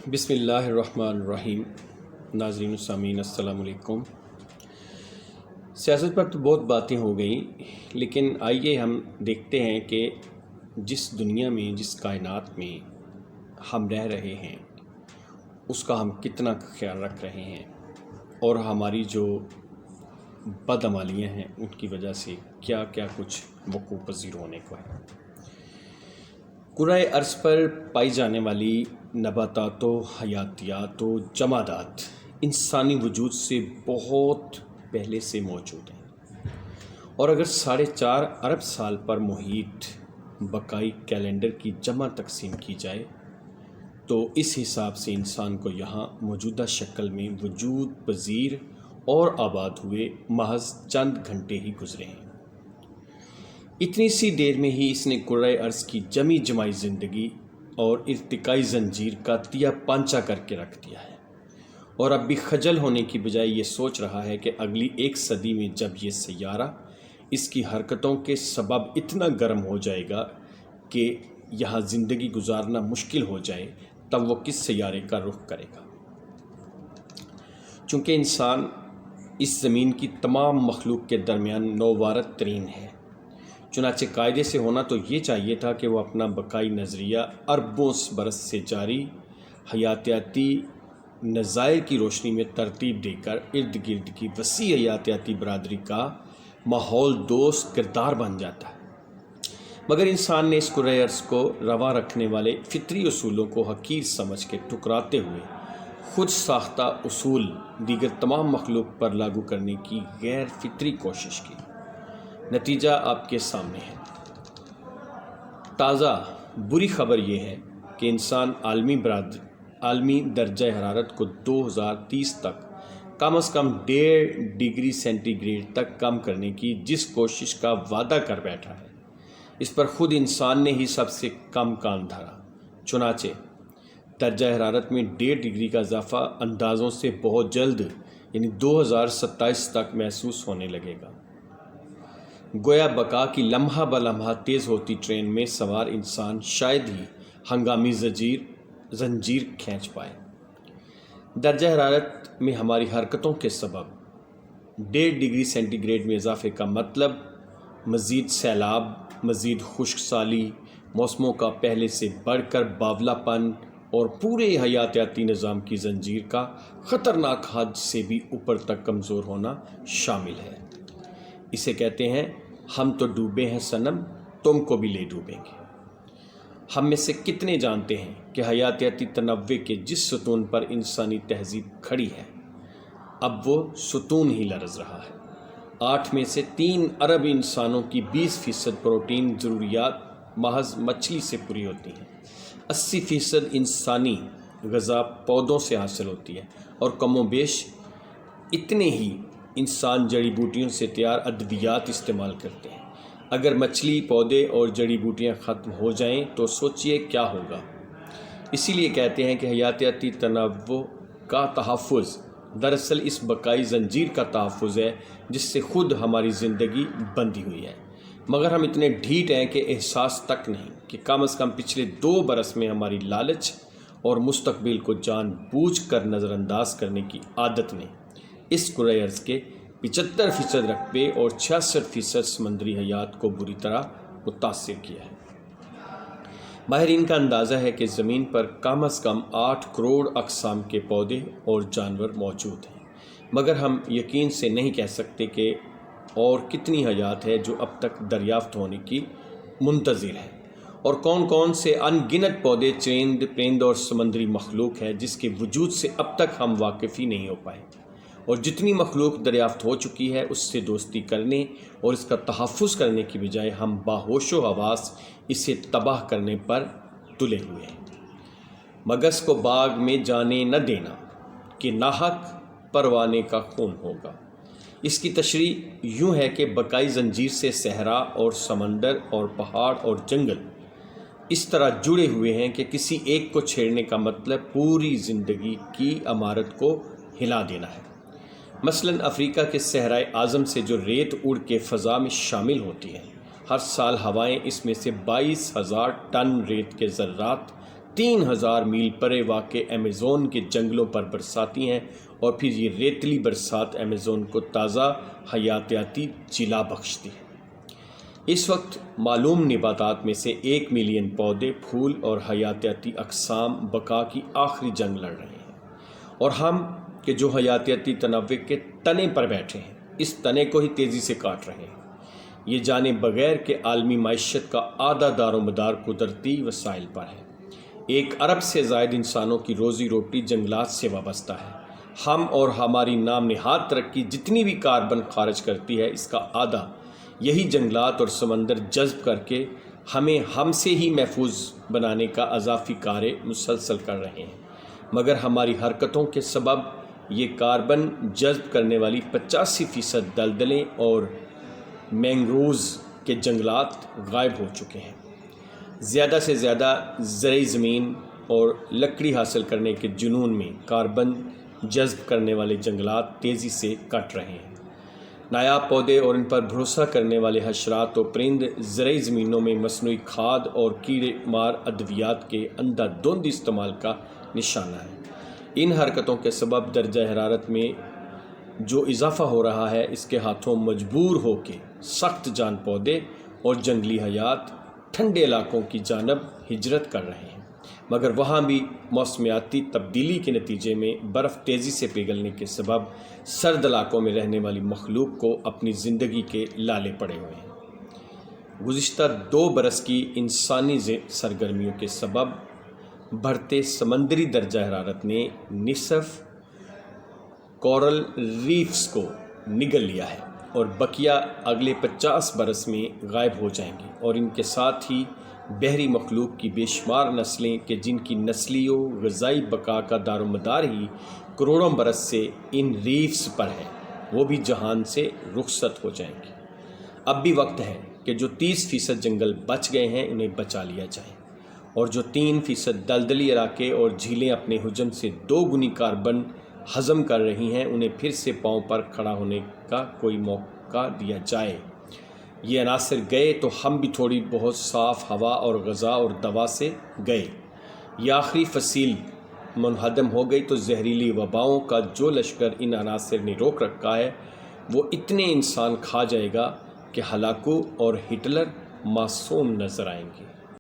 بسم اللہ الرحمن الرحیم۔ ناظرین و سامعین السلام علیکم۔ سیاست پر تو بہت باتیں ہو گئیں، لیکن آئیے ہم دیکھتے ہیں کہ جس دنیا میں، جس کائنات میں ہم رہ رہے ہیں اس کا ہم کتنا خیال رکھ رہے ہیں، اور ہماری جو بدعمالیاں ہیں ان کی وجہ سے کیا کیا کچھ وقوع پذیر ہونے کو ہے۔ کرۂ ارض پر پائی جانے والی نباتات و حیاتیات و جمادات انسانی وجود سے بہت پہلے سے موجود ہیں، اور اگر 4.5 ارب سال پر محیط بقائی کیلنڈر کی جمع تقسیم کی جائے تو اس حساب سے انسان کو یہاں موجودہ شکل میں وجود پذیر اور آباد ہوئے محض چند گھنٹے ہی گزرے ہیں۔ اتنی سی دیر میں ہی اس نے کرۂ ارض کی جمی جمائی زندگی اور ارتقائی زنجیر کا تیا پانچا کر کے رکھ دیا ہے، اور اب بھی خجل ہونے کی بجائے یہ سوچ رہا ہے کہ اگلی 1 صدی میں جب یہ سیارہ اس کی حرکتوں کے سبب اتنا گرم ہو جائے گا کہ یہاں زندگی گزارنا مشکل ہو جائے تب وہ کس سیارے کا رخ کرے گا۔ چونکہ انسان اس زمین کی تمام مخلوق کے درمیان نووارد ترین ہے، چنانچہ قاعدے سے ہونا تو یہ چاہیے تھا کہ وہ اپنا بقائی نظریہ اربوں برس سے جاری حیاتیاتی نظائر کی روشنی میں ترتیب دے کر ارد گرد کی وسیع حیاتیاتی برادری کا ماحول دوست کردار بن جاتا ہے، مگر انسان نے اس کرۂ ارض کو روا رکھنے والے فطری اصولوں کو حقیر سمجھ کے ٹھکراتے ہوئے خود ساختہ اصول دیگر تمام مخلوق پر لاگو کرنے کی غیر فطری کوشش کی۔ نتیجہ آپ کے سامنے ہے۔ تازہ بری خبر یہ ہے کہ انسان عالمی درجہ حرارت کو 2030 تک کم از کم 1.5 ڈگری سینٹی گریڈ تک کم کرنے کی جس کوشش کا وعدہ کر بیٹھا ہے، اس پر خود انسان نے ہی سب سے کم کان دھرا۔ چنانچہ درجہ حرارت میں 1.5 ڈگری کا اضافہ اندازوں سے بہت جلد یعنی 2027 تک محسوس ہونے لگے گا۔ گویا بقا کی لمحہ بلمحہ تیز ہوتی ٹرین میں سوار انسان شاید ہی ہنگامی زنجیر کھینچ پائے۔ درجہ حرارت میں ہماری حرکتوں کے سبب 1.5 ڈگری سینٹی گریڈ میں اضافے کا مطلب مزید سیلاب، مزید خشک سالی، موسموں کا پہلے سے بڑھ کر باولا پن اور پورے حیاتیاتی نظام کی زنجیر کا خطرناک حد سے بھی اوپر تک کمزور ہونا شامل ہے۔ اسے کہتے ہیں ہم تو ڈوبے ہیں صنم، تم کو بھی لے ڈوبیں گے۔ ہم میں سے کتنے جانتے ہیں کہ حیاتیاتی تنوع کے جس ستون پر انسانی تہذیب کھڑی ہے اب وہ ستون ہی لرز رہا ہے۔ 8 میں سے 3 ارب انسانوں کی 20% پروٹین ضروریات محض مچھلی سے پوری ہوتی ہیں، 80% انسانی غذا پودوں سے حاصل ہوتی ہے، اور کم و بیش اتنے ہی انسان جڑی بوٹیوں سے تیار ادویات استعمال کرتے ہیں۔ اگر مچھلی، پودے اور جڑی بوٹیاں ختم ہو جائیں تو سوچئے کیا ہوگا۔ اسی لیے کہتے ہیں کہ حیاتیاتی تنوع کا تحفظ دراصل اس بقائی زنجیر کا تحفظ ہے جس سے خود ہماری زندگی بندھی ہوئی ہے، مگر ہم اتنے ڈھیٹ ہیں کہ احساس تک نہیں کہ کم از کم پچھلے 2 برس میں ہماری لالچ اور مستقبل کو جان بوجھ کر نظر انداز کرنے کی عادت نے اس کرۂ ارض کے 75% رقبے اور 66% سمندری حیات کو بری طرح متاثر کیا ہے۔ ماہرین کا اندازہ ہے کہ زمین پر کم از کم 8 کروڑ اقسام کے پودے اور جانور موجود ہیں، مگر ہم یقین سے نہیں کہہ سکتے کہ اور کتنی حیات ہے جو اب تک دریافت ہونے کی منتظر ہے، اور کون کون سے ان گنت پودے، چرند، پرند اور سمندری مخلوق ہے جس کے وجود سے اب تک ہم واقف ہی نہیں ہو پائے، اور جتنی مخلوق دریافت ہو چکی ہے اس سے دوستی کرنے اور اس کا تحفظ کرنے کی بجائے ہم باہوش و حواس اسے تباہ کرنے پر تلے ہوئے ہیں۔ مگس کو باغ میں جانے نہ دینا کہ ناحق پروانے کا خون ہوگا۔ اس کی تشریح یوں ہے کہ بقائی زنجیر سے صحرا اور سمندر اور پہاڑ اور جنگل اس طرح جڑے ہوئے ہیں کہ کسی ایک کو چھیڑنے کا مطلب پوری زندگی کی عمارت کو ہلا دینا ہے۔ مثلاً افریقہ کے صحرائے اعظم سے جو ریت اڑ کے فضا میں شامل ہوتی ہے، ہر سال ہوائیں اس میں سے 22,000 ٹن ریت کے ذرات 3000 میل پرے واقع ایمیزون کے جنگلوں پر برساتی ہیں اور پھر یہ ریتلی برسات ایمیزون کو تازہ حیاتیاتی جلا بخشتی ہے۔ اس وقت معلوم نباتات میں سے 1 ملین پودے، پھول اور حیاتیاتی اقسام بقا کی آخری جنگ لڑ رہے ہیں، اور ہم کہ جو حیاتیاتی تنوع کے تنے پر بیٹھے ہیں اس تنے کو ہی تیزی سے کاٹ رہے ہیں، یہ جانے بغیر کہ عالمی معیشت کا آدھا دار و مدار قدرتی وسائل پر ہے۔ 1 ارب سے زائد انسانوں کی روزی روٹی جنگلات سے وابستہ ہے۔ ہم اور ہماری نام نہاد ترقی جتنی بھی کاربن خارج کرتی ہے اس کا آدھا یہی جنگلات اور سمندر جذب کر کے ہمیں ہم سے ہی محفوظ بنانے کا اضافی کارے مسلسل کر رہے ہیں، مگر ہماری حرکتوں کے سبب یہ کاربن جذب کرنے والی 85% دلدلیں اور مینگرووز کے جنگلات غائب ہو چکے ہیں۔ زیادہ سے زیادہ زرعی زمین اور لکڑی حاصل کرنے کے جنون میں کاربن جذب کرنے والے جنگلات تیزی سے کٹ رہے ہیں۔ نایاب پودے اور ان پر بھروسہ کرنے والے حشرات و پرند زرعی زمینوں میں مصنوعی کھاد اور کیڑے مار ادویات کے اندھا دھند استعمال کا نشانہ ہے۔ ان حرکتوں کے سبب درجہ حرارت میں جو اضافہ ہو رہا ہے اس کے ہاتھوں مجبور ہو کے سخت جان پودے اور جنگلی حیات ٹھنڈے علاقوں کی جانب ہجرت کر رہے ہیں، مگر وہاں بھی موسمیاتی تبدیلی کے نتیجے میں برف تیزی سے پگھلنے کے سبب سرد علاقوں میں رہنے والی مخلوق کو اپنی زندگی کے لالے پڑے ہوئے ہیں۔ گزشتہ 2 برس کی انسانی سرگرمیوں کے سبب بڑھتے سمندری درجہ حرارت نے نصف کورل ریفز کو نگل لیا ہے اور بقیہ اگلے 50 برس میں غائب ہو جائیں گی، اور ان کے ساتھ ہی بحری مخلوق کی بے شمار نسلیں کہ جن کی نسلی و غذائی بقا کا دار و مدار ہی کروڑوں برس سے ان ریفز پر ہے، وہ بھی جہان سے رخصت ہو جائیں گی۔ اب بھی وقت ہے کہ جو 30% جنگل بچ گئے ہیں انہیں بچا لیا جائے، اور جو 3% دلدلی علاقے اور جھیلیں اپنے حجم سے 2 گنی کاربن ہضم کر رہی ہیں انہیں پھر سے پاؤں پر کھڑا ہونے کا کوئی موقع دیا جائے۔ یہ عناصر گئے تو ہم بھی تھوڑی بہت صاف ہوا اور غذا اور دوا سے گئے۔ یہ آخری فصیل منہدم ہو گئی تو زہریلی وباؤں کا جو لشکر ان عناصر نے روک رکھا ہے وہ اتنے انسان کھا جائے گا کہ ہلاکو اور ہٹلر معصوم نظر آئیں گے۔